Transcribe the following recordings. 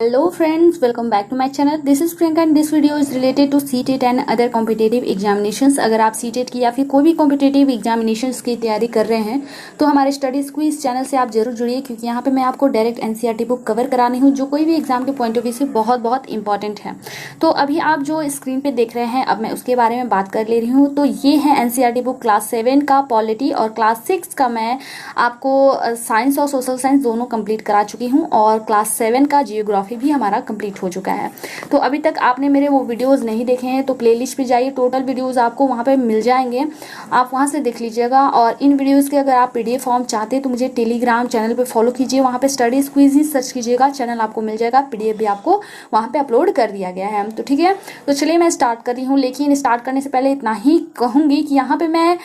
Hello friends, welcome back to my channel. This is Priyanka and this video is related to CTET and other competitive examinations. अगर आप CTET की या फिर कोई भी competitive examinations की तैयारी कर रहे हैं तो हमारे स्टडी क्विज चैनल से आप जरूर जुड़िए, क्योंकि यहाँ पे मैं आपको डायरेक्ट NCERT बुक कवर करानी हूँ जो कोई भी एग्जाम के पॉइंट ऑफ व्यू से बहुत बहुत इंपॉर्टेंट है। तो अभी आप जो स्क्रीन पे देख रहे हैं, अब मैं उसके बारे में बात कर ले रही हूँ। तो ये है NCERT बुक क्लास 7 का पॉलिटी और क्लास 6 का मैं आपको साइंस और सोशल साइंस दोनों कंप्लीट करा चुकी हूँ, और क्लास 7 का जियोग्राफी भी हमारा कंप्लीट हो चुका है। तो अभी तक आपने मेरे वो वीडियोस नहीं देखे हैं तो प्लेलिस्ट पे जाइए, टोटल वीडियोस आपको वहाँ पे मिल जाएंगे, आप वहाँ से देख लीजिएगा। और इन वीडियोस के अगर आप PDF फॉर्म चाहते हैं तो मुझे टेलीग्राम चैनल पे फॉलो कीजिए, वहाँ पे स्टडी क्विज ही सर्च कीजिएगा, चैनल आपको मिल जाएगा, PDF भी आपको वहाँ पे अपलोड कर दिया गया है। तो ठीक है, तो चलिए मैं स्टार्ट कर रही हूँ। लेकिन स्टार्ट करने से पहले इतना ही कहूँगी कि यहाँ पे मैं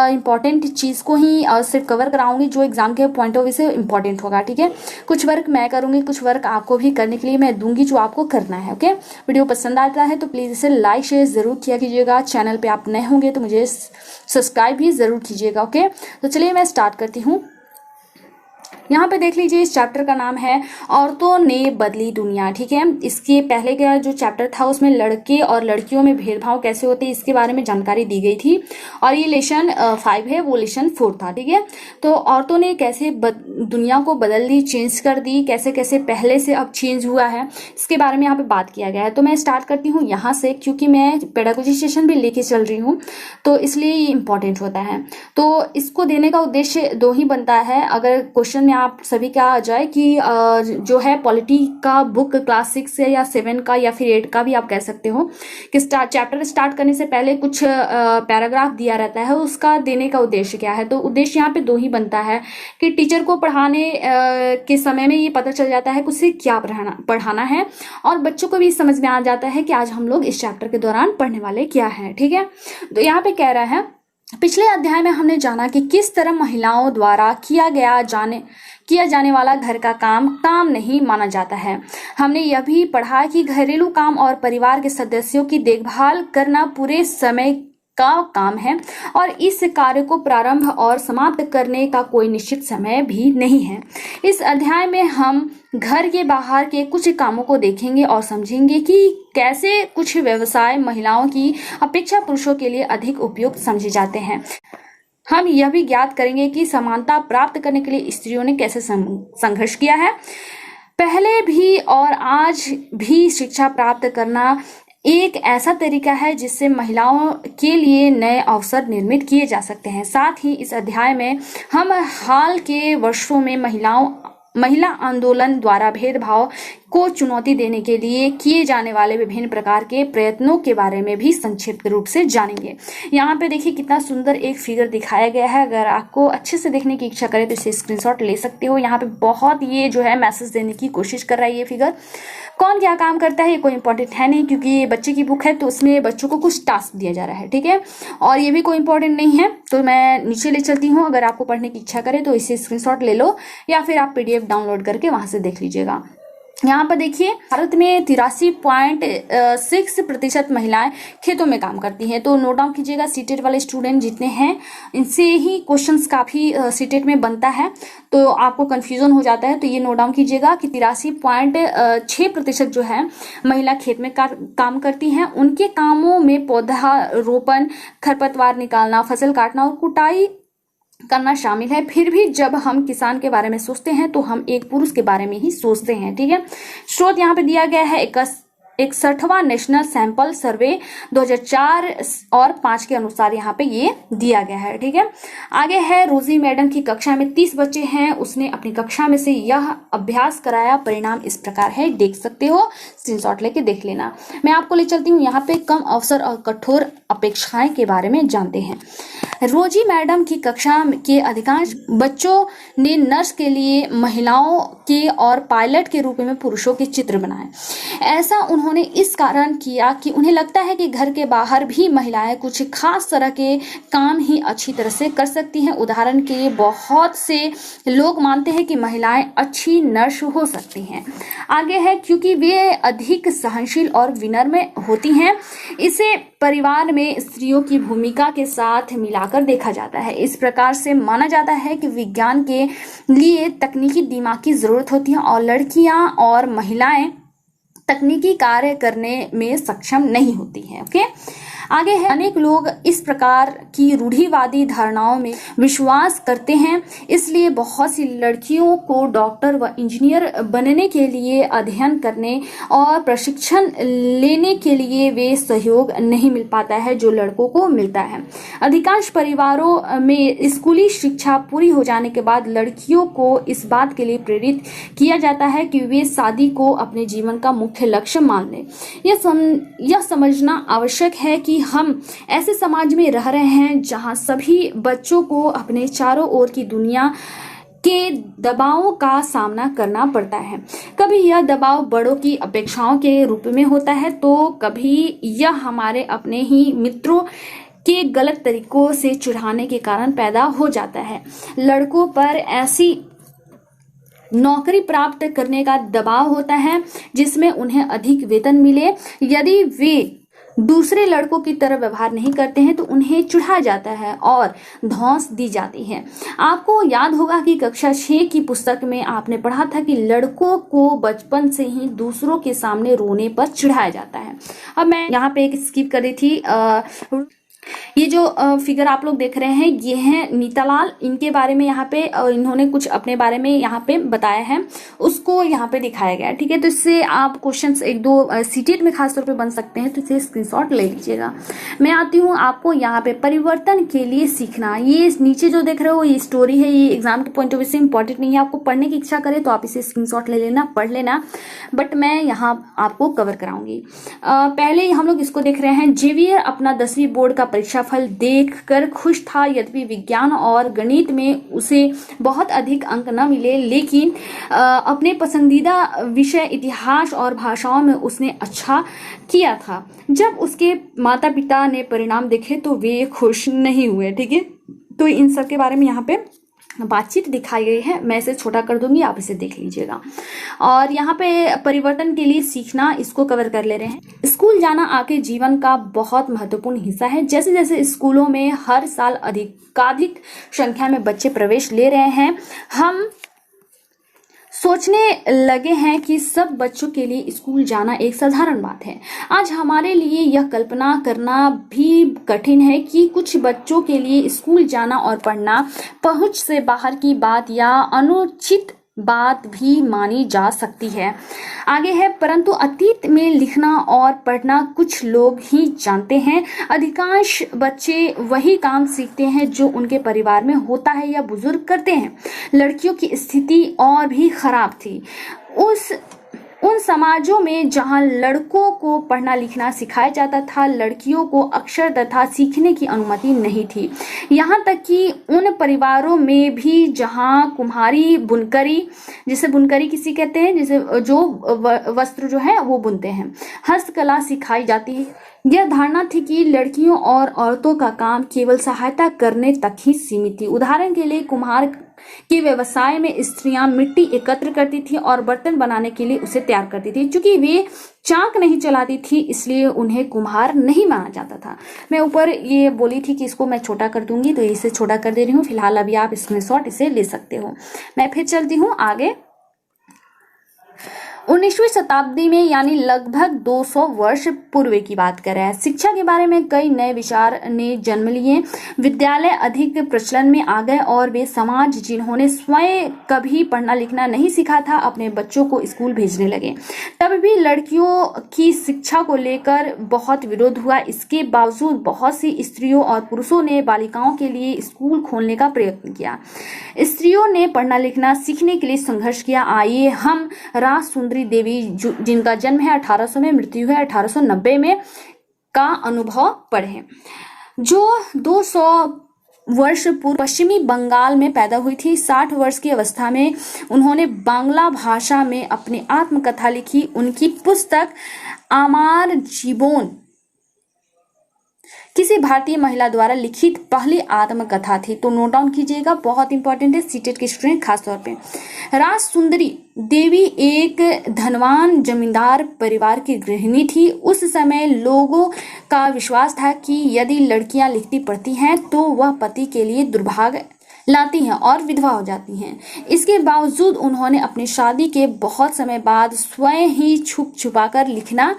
इंपॉर्टेंट चीज़ को ही सिर्फ कवर कराऊंगी जो एग्जाम के पॉइंट ऑफ व्यू से इंपॉर्टेंट होगा। ठीक है, कुछ वर्क मैं करूँगी, कुछ वर्क आपको भी करने के लिए मैं दूंगी जो आपको करना है। ओके, वीडियो पसंद आता है तो प्लीज़ इसे लाइक शेयर ज़रूर किया कीजिएगा। चैनल पे आप नए होंगे तो मुझे सब्सक्राइब भी ज़रूर कीजिएगा। ओके, तो चलिए मैं स्टार्ट करती हूँ। यहाँ पे देख लीजिए, इस चैप्टर का नाम है औरतों ने बदली दुनिया। ठीक है, इसके पहले का जो चैप्टर था उसमें लड़के और लड़कियों में भेदभाव कैसे होते हैं इसके बारे में जानकारी दी गई थी, और ये लेसन 5 है, वो लेसन 4 था। ठीक है, तो औरतों ने कैसे दुनिया को बदल दी, चेंज कर दी, कैसे कैसे पहले से अब चेंज हुआ है, इसके बारे में यहाँ पे बात किया गया है। तो मैं स्टार्ट करती हूँ यहाँ से, क्योंकि मैं पेडागोजी सेशन भी लेके चल रही हूँ तो इसलिए ये इंपॉर्टेंट होता है। तो इसको देने का उद्देश्य दो ही बनता है। अगर क्वेश्चन में आप सभी क्या आ जाए कि जो है पॉलिटी का बुक क्लास 6 से या 7 का या फिर 8 का भी आप कह सकते हो कि चैप्टर स्टार्ट करने से पहले कुछ पैराग्राफ दिया रहता है, उसका देने का उद्देश्य क्या है। तो उद्देश्य यहाँ पे दो ही बनता है कि टीचर को पढ़ाने के समय में ये पता चल जाता है कि उसे क्या पढ़ाना है, और बच्चों को भी समझ में आ जाता है कि आज हम लोग इस चैप्टर के दौरान पढ़ने वाले क्या है। ठीक है, तो यहाँ पे कह रहा है, पिछले अध्याय में हमने जाना कि किस तरह महिलाओं द्वारा किया जाने वाला घर का काम नहीं माना जाता है। हमने यह भी पढ़ा कि घरेलू काम और परिवार के सदस्यों की देखभाल करना पूरे समय का काम है, और इस कार्य को प्रारंभ और समाप्त करने का कोई निश्चित समय भी नहीं है। इस अध्याय में हम घर के बाहर के कुछ कामों को देखेंगे और समझेंगे कि कैसे कुछ व्यवसाय महिलाओं की अपेक्षा पुरुषों के लिए अधिक उपयुक्त समझे जाते हैं। हम यह भी ज्ञात करेंगे कि समानता प्राप्त करने के लिए स्त्रियों ने कैसे संघर्ष किया है। पहले भी और आज भी शिक्षा प्राप्त करना एक ऐसा तरीका है जिससे महिलाओं के लिए नए अवसर निर्मित किए जा सकते हैं। साथ ही इस अध्याय में हम हाल के वर्षों में महिला आंदोलन द्वारा भेदभाव को चुनौती देने के लिए किए जाने वाले विभिन्न प्रकार के प्रयत्नों के बारे में भी संक्षिप्त रूप से जानेंगे। यहाँ पे देखिए कितना सुंदर एक फिगर दिखाया गया है। अगर आपको अच्छे से देखने की इच्छा करे तो इसे स्क्रीनशॉट ले सकते हो। यहाँ पे बहुत ये जो है मैसेज देने की कोशिश कर रहा है ये फिगर। कौन क्या काम करता है ये कोई इंपॉर्टेंट है नहीं, क्योंकि ये बच्चे की बुक है तो उसमें बच्चों को कुछ टास्क दिया जा रहा है। ठीक है, और ये भी कोई इंपॉर्टेंट नहीं है, तो मैं नीचे ले चलती हूँ। अगर आपको पढ़ने की इच्छा करे तो इसे स्क्रीनशॉट ले लो या फिर आप PDF डाउनलोड करके वहां से देख लीजिएगा। यहाँ पर देखिए, भारत में 83.6% महिलाएं खेतों में काम करती हैं। तो नोट डाउन कीजिएगा, सीटेट वाले स्टूडेंट जितने हैं इनसे ही क्वेश्चंस काफी सीटेट में बनता है, तो आपको कंफ्यूजन हो जाता है। तो ये नोट डाउन कीजिएगा कि 83.6% जो है महिला खेत में काम करती हैं। उनके कामों में पौधा रोपण, खरपतवार निकालना, फसल काटना और कुटाई करना शामिल है। फिर भी जब हम किसान के बारे में सोचते हैं तो हम एक पुरुष के बारे में ही सोचते हैं। ठीक है, स्रोत यहाँ पे दिया गया है 61वां नेशनल सैंपल सर्वे 2004 और 5 के अनुसार यहाँ पे ये दिया गया है। ठीक है, आगे है, रोजी मैडम की कक्षा में 30 बच्चे हैं, उसने अपनी कक्षा में से यह अभ्यास कराया, परिणाम इस प्रकार है, देख सकते हो, स्क्रीनशॉट लेके देख लेना। मैं आपको ले चलती हूँ यहाँ पे कम अवसर और कठोर अपेक्षाएं के बारे में जानते हैं। रोजी मैडम की कक्षा के अधिकांश बच्चों ने नर्स के लिए महिलाओं के और पायलट के रूप में पुरुषों के चित्र बनाए। ऐसा उन्होंने इस कारण किया कि उन्हें लगता है कि घर के बाहर भी महिलाएं कुछ खास तरह के काम ही अच्छी तरह से कर सकती हैं। उदाहरण के लिए बहुत से लोग मानते हैं कि महिलाएं अच्छी नर्स हो सकती हैं। आगे है, क्योंकि वे अधिक सहनशील और विनम्र होती हैं, इसे परिवार में स्त्रियों की भूमिका के साथ मिलाकर देखा जाता है। इस प्रकार से माना जाता है कि विज्ञान के लिए तकनीकी दिमाग की जरूरत होती है और लड़कियां और महिलाएं तकनीकी कार्य करने में सक्षम नहीं होती है। ओके, आगे है, अनेक लोग इस प्रकार की रूढ़िवादी धारणाओं में विश्वास करते हैं, इसलिए बहुत सी लड़कियों को डॉक्टर व इंजीनियर बनने के लिए अध्ययन करने और प्रशिक्षण लेने के लिए वे सहयोग नहीं मिल पाता है जो लड़कों को मिलता है। अधिकांश परिवारों में स्कूली शिक्षा पूरी हो जाने के बाद लड़कियों को इस बात के लिए प्रेरित किया जाता है कि वे शादी को अपने जीवन का मुख्य लक्ष्य मान लें। यह समझना आवश्यक है कि हम ऐसे समाज में रह रहे हैं जहां सभी बच्चों को अपने चारों ओर की दुनिया के दबावों का सामना करना पड़ता है। कभी यह दबाव बड़ों की अपेक्षाओं के रूप में होता है तो कभी यह हमारे अपने ही मित्रों के गलत तरीकों से चिढ़ाने के कारण पैदा हो जाता है। लड़कों पर ऐसी नौकरी प्राप्त करने का दबाव होता है जिसमें उन्हें अधिक वेतन मिले। यदि वे दूसरे लड़कों की तरह व्यवहार नहीं करते हैं तो उन्हें चिढ़ाया जाता है और धौंस दी जाती है। आपको याद होगा कि कक्षा 6 की पुस्तक में आपने पढ़ा था कि लड़कों को बचपन से ही दूसरों के सामने रोने पर चिढ़ाया जाता है। अब मैं यहाँ पे एक स्किप कर रही थी। ये जो फिगर आप लोग देख रहे हैं ये है नीतालाल, इनके बारे में यहाँ पे इन्होंने कुछ अपने बारे में यहाँ पे बताया है, उसको यहाँ पे दिखाया गया है। ठीक है, तो इससे आप क्वेश्चंस एक दो सीटेट में खासतौर पे बन सकते हैं, तो इसे स्क्रीनशॉट ले लीजिएगा। मैं आती हूँ आपको यहाँ पे परिवर्तन के लिए सीखना। ये नीचे जो देख रहे हो ये स्टोरी है, ये एग्जाम के पॉइंट ऑफ व्यू से इंपॉर्टेंट नहीं है। आपको पढ़ने की इच्छा करे तो आप इसे स्क्रीनशॉट ले लेना, पढ़ लेना, बट मैं यहाँ आपको कवर कराऊंगी। पहले हम लोग इसको देख रहे हैं। जेवियर अपना 10वीं बोर्ड का परीक्षा फल देखकर खुश था, यद्यपि विज्ञान और गणित में उसे बहुत अधिक अंक न मिले, लेकिन अपने पसंदीदा विषय इतिहास और भाषाओं में उसने अच्छा किया था। जब उसके माता पिता ने परिणाम देखे तो वे खुश नहीं हुए। ठीक है, तो इन सब के बारे में यहाँ पे बातचीत दिखाई गई है। मैं इसे छोटा कर दूंगी, आप इसे देख लीजिएगा। और यहाँ पे परिवर्तन के लिए सीखना, इसको कवर कर ले रहे हैं। स्कूल जाना आपके जीवन का बहुत महत्वपूर्ण हिस्सा है। जैसे जैसे स्कूलों में हर साल अधिकाधिक संख्या में बच्चे प्रवेश ले रहे हैं, हम सोचने लगे हैं कि सब बच्चों के लिए स्कूल जाना एक साधारण बात है। आज हमारे लिए यह कल्पना करना भी कठिन है कि कुछ बच्चों के लिए स्कूल जाना और पढ़ना पहुंच से बाहर की बात या अनुचित बात भी मानी जा सकती है। आगे है, परंतु अतीत में लिखना और पढ़ना कुछ लोग ही जानते हैं। अधिकांश बच्चे वही काम सीखते हैं जो उनके परिवार में होता है या बुजुर्ग करते हैं। लड़कियों की स्थिति और भी खराब थी। उन समाजों में जहां लड़कों को पढ़ना लिखना सिखाया जाता था, लड़कियों को अक्षर तथा सीखने की अनुमति नहीं थी। यहाँ तक कि उन परिवारों में भी जहां कुम्हारी, बुनकरी, जिसे बुनकरी किसी कहते हैं, जिसे जो वस्त्र जो है वो बुनते हैं, हस्तकला सिखाई जाती है। यह धारणा थी कि लड़कियों और औरतों का काम केवल सहायता करने तक ही सीमित थी। उदाहरण के लिए कुम्हार के व्यवसाय में स्त्रियां मिट्टी एकत्र करती थी और बर्तन बनाने के लिए उसे तैयार करती थी। क्योंकि वे चाक नहीं चलाती थी इसलिए उन्हें कुम्हार नहीं माना जाता था। मैं ऊपर ये बोली थी कि इसको मैं छोटा कर दूंगी, तो इसे छोटा कर दे रही हूँ। फिलहाल अभी आप स्क्रीनशॉट इसे ले सकते हो। मैं फिर चलती हूँ आगे। 19वीं शताब्दी में, यानी लगभग 200 वर्ष पूर्व की बात कर रहे हैं, शिक्षा के बारे में कई नए विचार ने जन्म लिए। विद्यालय अधिक प्रचलन में आ गए और वे समाज जिन्होंने स्वयं कभी पढ़ना लिखना नहीं सीखा था अपने बच्चों को स्कूल भेजने लगे। तब भी लड़कियों की शिक्षा को लेकर बहुत विरोध हुआ। इसके बावजूद बहुत सी स्त्रियों और पुरुषों ने बालिकाओं के लिए स्कूल खोलने का प्रयत्न किया। स्त्रियों ने पढ़ना लिखना सीखने के लिए संघर्ष किया। आइए हम राजसुंदरी देवी, जिनका जन्म है 1800 में, मृत्यु है 1890 में, का अनुभव पढ़ें। जो 200 वर्ष पूर्व पश्चिमी बंगाल में पैदा हुई थी। 60 वर्ष की अवस्था में उन्होंने बांग्ला भाषा में अपनी आत्मकथा लिखी। उनकी पुस्तक आमार जीवन किसी भारतीय महिला द्वारा लिखित पहली आत्मकथा थी। तो नोट डाउन कीजिएगा, बहुत इंपॉर्टेंट है सीटेट के स्टूडेंट खास तौर पे। राजसुंदरी देवी एक धनवान जमींदार परिवार की गृहिणी थी। उस समय लोगों का विश्वास था कि यदि लड़कियां लिखती पढ़ती हैं तो वह पति के लिए दुर्भाग्य लाती हैं और विधवा हो जाती हैं। इसके बावजूद उन्होंने अपनी शादी के बहुत समय बाद स्वयं ही छुप छुपाकर लिखना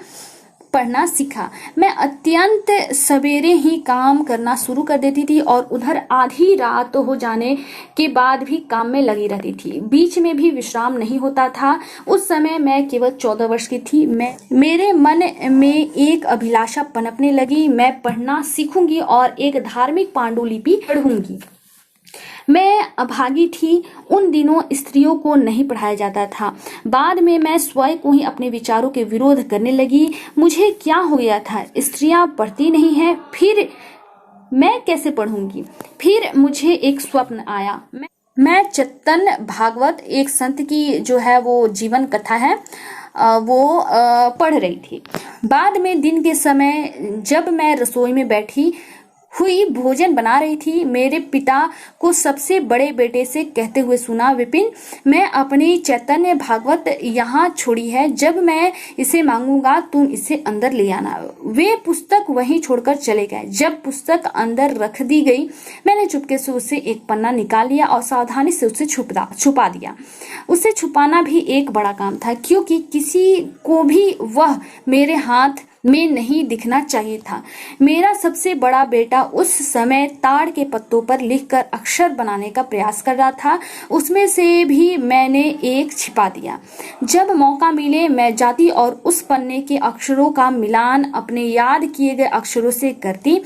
पढ़ना सीखा। मैं अत्यंत सवेरे ही काम करना शुरू कर देती थी और उधर आधी रात हो जाने के बाद भी काम में लगी रहती थी। बीच में भी विश्राम नहीं होता था। उस समय मैं केवल 14 वर्ष की थी। मेरे मन में एक अभिलाषा पनपने लगी, मैं पढ़ना सीखूंगी और एक धार्मिक पांडुलिपि पढ़ूंगी। मैं अभागी थी। उन दिनों स्त्रियों को नहीं पढ़ाया जाता था। बाद में मैं स्वयं को ही अपने विचारों के विरोध करने लगी। मुझे क्या हो गया था, स्त्रियां पढ़ती नहीं हैं, फिर मैं कैसे पढ़ूंगी। फिर मुझे एक स्वप्न आया। मैं चेतन भागवत, एक संत की जो है वो जीवन कथा है, वो पढ़ रही थी। बाद में दिन के समय जब मैं रसोई में बैठी हुई भोजन बना रही थी, मेरे पिता को सबसे बड़े बेटे से कहते हुए सुना, विपिन, मैं अपनी चैतन्य भागवत यहाँ छोड़ी है, जब मैं इसे मांगूंगा तुम इसे अंदर ले आना। वे पुस्तक वहीं छोड़कर चले गए। जब पुस्तक अंदर रख दी गई, मैंने चुपके से उसे एक पन्ना निकाल लिया और सावधानी से उसे छुपा दिया। उसे छुपाना भी एक बड़ा काम था, क्योंकि किसी को भी वह मेरे हाथ में नहीं दिखना चाहिए था। मेरा सबसे बड़ा बेटा उस समय ताड़ के पत्तों पर लिखकर अक्षर बनाने का प्रयास कर रहा था। उसमें से भी मैंने एक छिपा दिया। जब मौका मिले मैं जाती और उस पन्ने के अक्षरों का मिलान अपने याद किए गए अक्षरों से करती।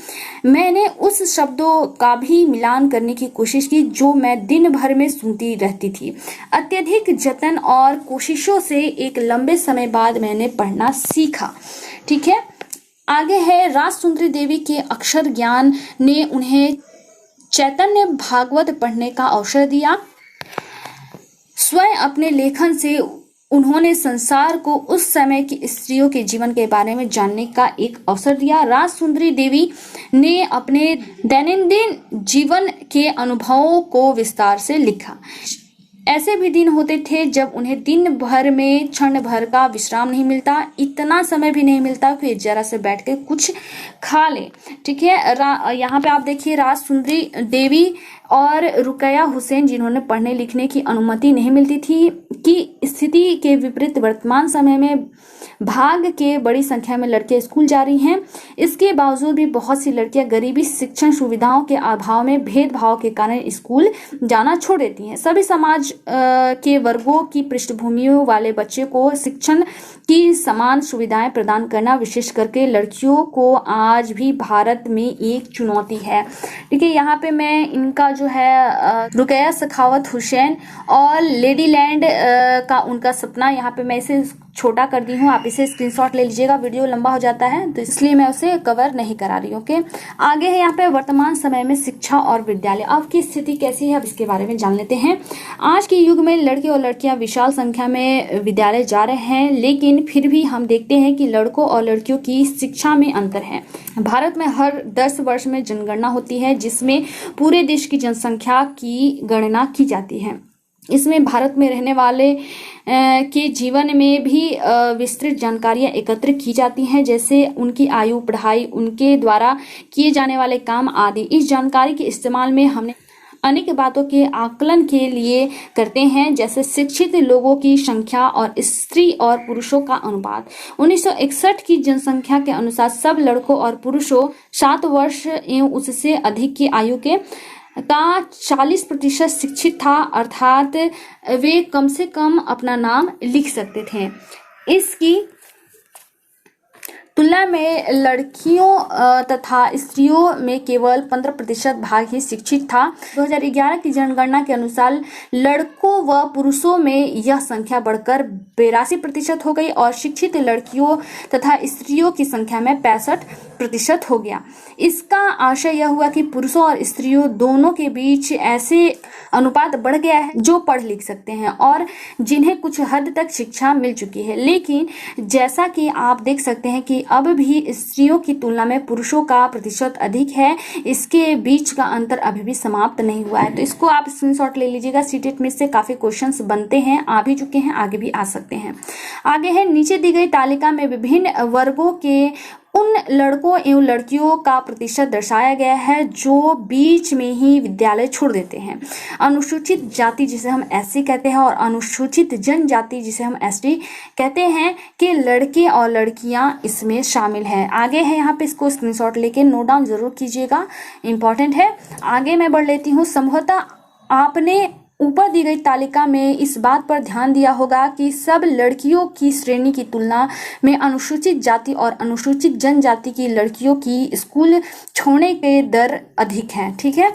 मैंने उस शब्दों का भी मिलान करने की कोशिश की जो मैं दिन भर में सुनती रहती थी। अत्यधिक जतन और कोशिशों से एक लंबे समय बाद मैंने पढ़ना सीखा। ठीक है, आगे है, राजसुंदरी देवी के अक्षर ज्ञान ने उन्हें चैतन्य भागवत पढ़ने का अवसर दिया। स्वयं अपने लेखन से उन्होंने संसार को उस समय की स्त्रियों के जीवन के बारे में जानने का एक अवसर दिया। राजसुंदरी देवी ने अपने दैनंदिन जीवन के अनुभवों को विस्तार से लिखा। ऐसे भी दिन होते थे जब उन्हें दिन भर में क्षण भर का विश्राम नहीं मिलता, इतना समय भी नहीं मिलता कि जरा से बैठ के कुछ खा ले। ठीक है, यहाँ पे आप देखिए, राजसुंदरी देवी और रुकैया हुसैन, जिन्होंने पढ़ने लिखने की अनुमति नहीं मिलती थी, की स्थिति के विपरीत वर्तमान समय में भाग के बड़ी संख्या में लड़कियां स्कूल जा रही हैं। इसके बावजूद भी बहुत सी लड़कियां गरीबी, शिक्षण सुविधाओं के अभाव में, भेदभाव के कारण स्कूल जाना छोड़ देती हैं। सभी समाज के वर्गों की पृष्ठभूमियों वाले बच्चे को शिक्षण की समान सुविधाएं प्रदान करना, विशेष करके लड़कियों को, आज भी भारत में एक चुनौती है। ठीक है, यहाँ पे मैं इनका जो है रुकैया सखावत हुसैन और लेडी लैंड का उनका सपना, यहाँ पे मैं इसे छोटा कर दी हूँ, आप इसे स्क्रीनशॉट ले लीजिएगा, वीडियो लंबा हो जाता है तो इसलिए मैं उसे कवर नहीं करा रही हूँ। ओके, आगे है यहाँ पे वर्तमान समय में शिक्षा और विद्यालय, अब की स्थिति कैसी है, अब इसके बारे में जान लेते हैं। आज के युग में लड़के और लड़कियां विशाल संख्या में विद्यालय जा रहे हैं, लेकिन फिर भी हम देखते हैं कि लड़कों और लड़कियों की शिक्षा में अंतर है। भारत में हर 10 वर्ष में जनगणना होती है, जिसमें पूरे देश की जनसंख्या की गणना की जाती है। इसमें भारत में रहने वाले के जीवन में भी विस्तृत जानकारियां एकत्रित की जाती हैं, जैसे उनकी आयु, पढ़ाई, उनके द्वारा किए जाने वाले काम आदि। इस जानकारी के इस्तेमाल में हमने अनेक बातों के आकलन के लिए करते हैं, जैसे शिक्षित लोगों की संख्या और स्त्री और पुरुषों का अनुपात। 1961 की जनसंख्या के अनुसार सब लड़कों और पुरुषों 7 वर्ष एवं उससे अधिक की आयु के का 40% शिक्षित था, अर्थात वे कम से कम अपना नाम लिख सकते थे। इसकी तुलना में लड़कियों तथा स्त्रियों में केवल 15% भाग ही शिक्षित था। 2011 की जनगणना के अनुसार लड़कों व पुरुषों में यह संख्या बढ़कर 82% हो गई और शिक्षित लड़कियों तथा स्त्रियों की संख्या में 65% हो गया। इसका आशय यह हुआ कि पुरुषों और स्त्रियों दोनों के बीच ऐसे अनुपात बढ़ गया है जो पढ़ लिख सकते हैं और जिन्हें कुछ हद तक शिक्षा मिल चुकी है। लेकिन जैसा कि आप देख सकते हैं कि अब भी स्त्रियों की तुलना में पुरुषों का प्रतिशत अधिक है, इसके बीच का अंतर अभी भी समाप्त नहीं हुआ है। तो इसको आप स्क्रीनशॉट ले लीजिएगा, सीटेट में से काफी क्वेश्चंस बनते हैं, आ भी चुके हैं, आगे भी आ सकते हैं। आगे है, नीचे दी गई तालिका में विभिन्न वर्गों के उन लड़कों एवं लड़कियों का प्रतिशत दर्शाया गया है जो बीच में ही विद्यालय छोड़ देते हैं। अनुसूचित जाति जिसे हम एससी कहते हैं और अनुसूचित जनजाति जिसे हम एसटी कहते हैं कि लड़के और लड़कियां इसमें शामिल हैं। आगे है यहाँ पे, इसको स्क्रीनशॉट लेके नोट डाउन जरूर कीजिएगा, इंपॉर्टेंट है। आगे मैं बढ़ लेती हूँ। संभवतः आपने ऊपर दी गई तालिका में इस बात पर ध्यान दिया होगा कि सब लड़कियों की श्रेणी की तुलना में अनुसूचित जाति और अनुसूचित जनजाति की लड़कियों की स्कूल छोड़ने के दर अधिक है। ठीक है,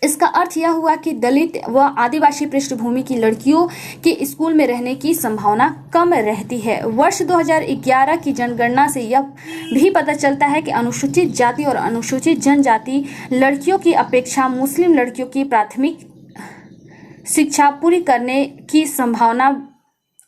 इसका अर्थ यह हुआ कि दलित व आदिवासी पृष्ठभूमि की लड़कियों के स्कूल में रहने की संभावना कम रहती है। वर्ष 2011 की जनगणना से यह भी पता चलता है कि अनुसूचित जाति और अनुसूचित जनजाति लड़कियों की अपेक्षा मुस्लिम लड़कियों की प्राथमिक शिक्षा पूरी करने की संभावना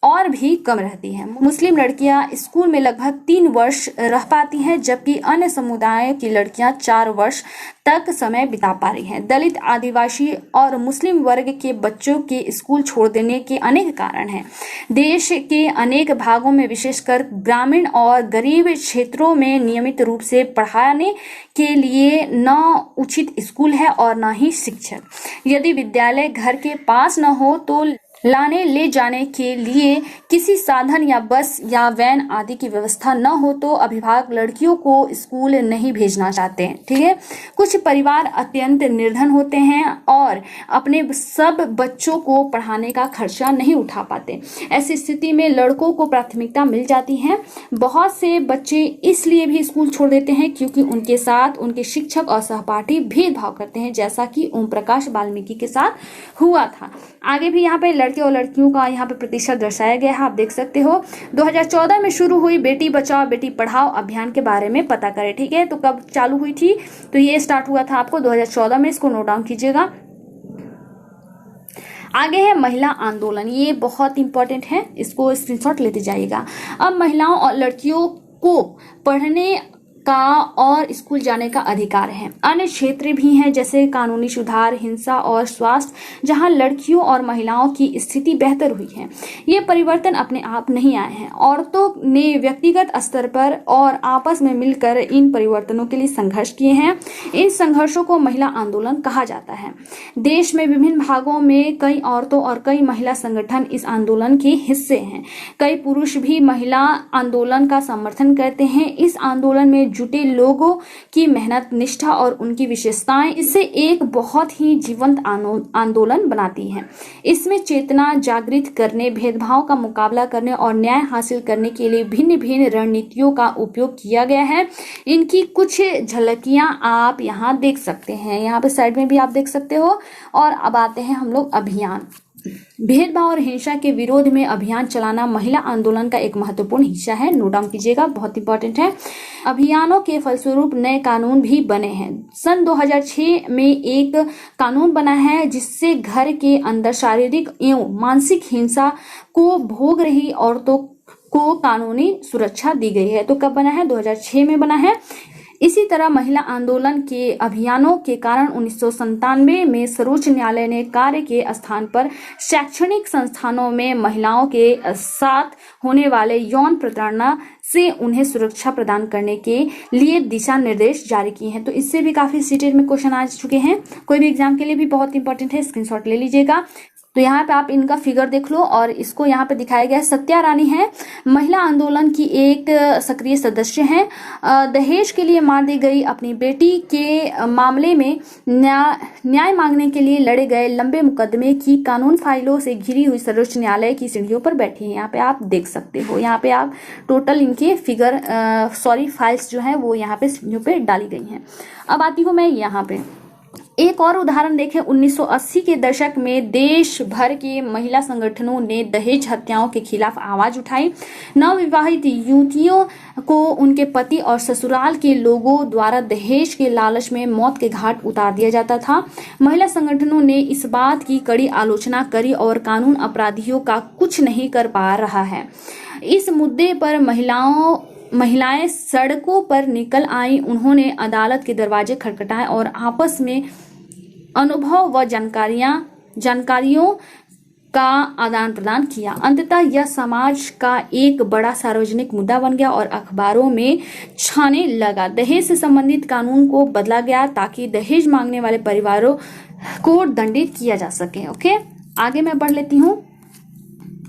और भी कम रहती है। मुस्लिम लड़कियां स्कूल में लगभग 3 वर्ष रह पाती हैं, जबकि अन्य समुदायों की लड़कियां 4 वर्ष तक समय बिता पा रही हैं। दलित, आदिवासी और मुस्लिम वर्ग के बच्चों के स्कूल छोड़ देने के अनेक कारण हैं। देश के अनेक भागों में, विशेषकर ग्रामीण और गरीब क्षेत्रों में नियमित रूप से पढ़ाने के लिए न उचित स्कूल है और न ही शिक्षक। यदि विद्यालय घर के पास न हो तो लाने ले जाने के लिए किसी साधन या बस या वैन आदि की व्यवस्था न हो तो अभिभावक लड़कियों को स्कूल नहीं भेजना चाहते हैं। ठीक है, कुछ परिवार अत्यंत निर्धन होते हैं और अपने सब बच्चों को पढ़ाने का खर्चा नहीं उठा पाते। ऐसी स्थिति में लड़कों को प्राथमिकता मिल जाती है। बहुत से बच्चे इसलिए भी स्कूल छोड़ देते हैं क्योंकि उनके साथ उनके शिक्षक और सहपाठी भेदभाव करते हैं, जैसा कि ओम प्रकाश वाल्मीकि के साथ हुआ था। आगे भी यहाँ पे लड़के और लड़कियों का यहाँ पे प्रतिशत दर्शाया गया है, आप देख सकते हो। 2014 में शुरू हुई बेटी बचाओ बेटी पढ़ाओ अभियान के बारे में पता करें। ठीक है, तो कब चालू हुई थी? तो ये स्टार्ट हुआ था आपको 2014 में, इसको नोट डाउन कीजिएगा। आगे है महिला आंदोलन, ये बहुत इंपॉर्टेंट है, इसको स्क्रीनशॉट लेते जाइएगा। अब महिलाओं और लड़कियों को पढ़ने का और स्कूल जाने का अधिकार है। अन्य क्षेत्र भी हैं जैसे कानूनी सुधार, हिंसा और स्वास्थ्य, जहां लड़कियों और महिलाओं की स्थिति बेहतर हुई है। ये परिवर्तन अपने आप नहीं आए हैं, औरतों ने व्यक्तिगत स्तर पर और आपस में मिलकर इन परिवर्तनों के लिए संघर्ष किए हैं। इन संघर्षों को महिला आंदोलन कहा जाता है। देश में विभिन्न भागों में कई औरतों और कई महिला संगठन इस आंदोलन के हिस्से हैं। कई पुरुष भी महिला आंदोलन का समर्थन करते हैं। इस आंदोलन में जुटे लोगों की मेहनत, निष्ठा और उनकी विशेषताएं इसे एक बहुत ही जीवंत आंदोलन बनाती हैं। इसमें चेतना जागृत करने, भेदभाव का मुकाबला करने और न्याय हासिल करने के लिए भिन्न भिन्न रणनीतियों का उपयोग किया गया है। इनकी कुछ झलकियां आप यहाँ देख सकते हैं, यहाँ पे साइड में भी आप देख सकते हो। और अब आते हैं हम लोग अभियान। भेदभाव और हिंसा के विरोध में अभियान चलाना महिला आंदोलन का एक महत्वपूर्ण हिस्सा है, नोट डाउन कीजिएगा, बहुत इंपॉर्टेंट है। अभियानों के फलस्वरूप नए कानून भी बने हैं। सन 2006 में एक कानून बना है जिससे घर के अंदर शारीरिक एवं मानसिक हिंसा को भोग रही औरतों को कानूनी सुरक्षा दी गई है। तो कब बना है? 2006 में बना है। इसी तरह महिला आंदोलन के अभियानों के कारण 1997 में सर्वोच्च न्यायालय ने कार्य के स्थान पर शैक्षणिक संस्थानों में महिलाओं के साथ होने वाले यौन प्रताड़ना से उन्हें सुरक्षा प्रदान करने के लिए दिशा निर्देश जारी किए हैं। तो इससे भी काफी सीटेट में क्वेश्चन आ चुके हैं, कोई भी एग्जाम के लिए भी बहुत इंपॉर्टेंट है, स्क्रीनशॉट ले लीजिएगा। तो यहाँ पे आप इनका फिगर देख लो और इसको यहाँ पे दिखाया गया है। सत्या रानी है, महिला आंदोलन की एक सक्रिय सदस्य हैं। दहेज के लिए मार दी गई अपनी बेटी के मामले में न्याय मांगने के लिए लड़े गए लंबे मुकदमे की कानून फाइलों से घिरी हुई सर्वोच्च न्यायालय की सीढ़ियों पर बैठी है। यहाँ पे आप देख सकते हो, यहाँ पे आप टोटल इनके फिगर फाइल्स जो है वो यहाँ पे सीढ़ियों पे डाली गई हैं। अब आती हूँ मैं यहाँ पे एक और उदाहरण देखें। 1980 के दशक में देश भर के महिला संगठनों ने दहेज हत्याओं के खिलाफ आवाज उठाई। नवविवाहित युवतियों को उनके पति और ससुराल के लोगों द्वारा दहेज के लालच में मौत के घाट उतार दिया जाता था। महिला संगठनों ने इस बात की कड़ी आलोचना करी और कानून अपराधियों का कुछ नहीं कर पा रहा है। इस मुद्दे पर महिलाएं सड़कों पर निकल आई। उन्होंने अदालत के दरवाजे खटखटाए और आपस में अनुभव व जानकारियों का आदान प्रदान किया। अंततः यह समाज का एक बड़ा सार्वजनिक मुद्दा बन गया और अखबारों में छाने लगा। दहेज से संबंधित कानून को बदला गया ताकि दहेज मांगने वाले परिवारों को दंडित किया जा सके। ओके, आगे मैं बढ़ लेती हूँ।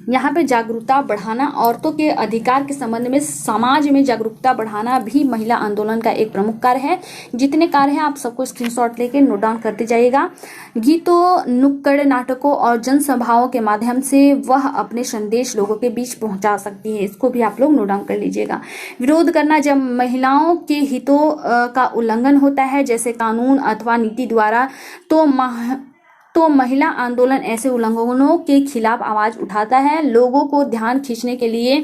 यहाँ पे जागरूकता बढ़ाना, औरतों के अधिकार के संबंध में समाज में जागरूकता बढ़ाना भी महिला आंदोलन का एक प्रमुख कार्य है। जितने कार्य हैं आप सबको स्क्रीनशॉट लेके नोट डाउन करते जाइएगा। गीतों, नुक्कड़ नाटकों और जनसभाओं के माध्यम से वह अपने संदेश लोगों के बीच पहुंचा सकती है। इसको भी आप लोग नोट डाउन कर लीजिएगा। विरोध करना, जब महिलाओं के हितों का उल्लंघन होता है जैसे कानून अथवा नीति द्वारा, तो महिला आंदोलन ऐसे उल्लंघनों के खिलाफ आवाज उठाता है। लोगों को ध्यान खींचने के लिए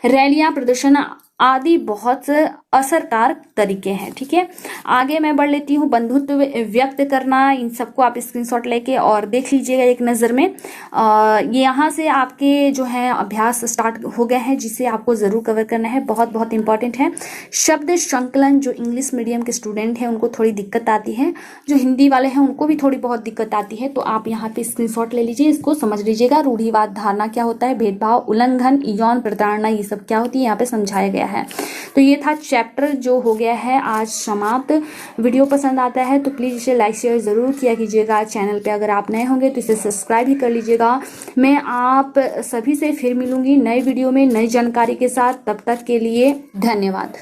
रैलियां, प्रदर्शन आदि बहुत असरकार तरीके हैं। ठीक है, आगे मैं बढ़ लेती हूँ। बंधुत्व व्यक्त करना, इन सबको आप स्क्रीनशॉट लेके और देख लीजिएगा एक नज़र में। ये यहाँ से आपके जो है अभ्यास स्टार्ट हो गए हैं जिसे आपको ज़रूर कवर करना है, बहुत बहुत इंपॉर्टेंट है। शब्द संकलन, जो इंग्लिश मीडियम के स्टूडेंट हैं उनको थोड़ी दिक्कत आती है, जो हिंदी वाले हैं उनको भी थोड़ी बहुत दिक्कत आती है, तो आप यहाँ पे स्क्रीनशॉट ले लीजिए, इसको समझ लीजिएगा। रूढ़िवाद धारणा क्या होता है, भेदभाव, उल्लंघन, यौन प्रताड़ना, ये सब क्या होती है यहाँ पे समझाया गया है। तो ये था चैप्टर जो हो गया है आज समाप्त। वीडियो पसंद आता है तो प्लीज़ इसे लाइक शेयर ज़रूर किया कीजिएगा। चैनल पे अगर आप नए होंगे तो इसे सब्सक्राइब भी कर लीजिएगा। मैं आप सभी से फिर मिलूंगी नए वीडियो में नई जानकारी के साथ। तब तक के लिए धन्यवाद।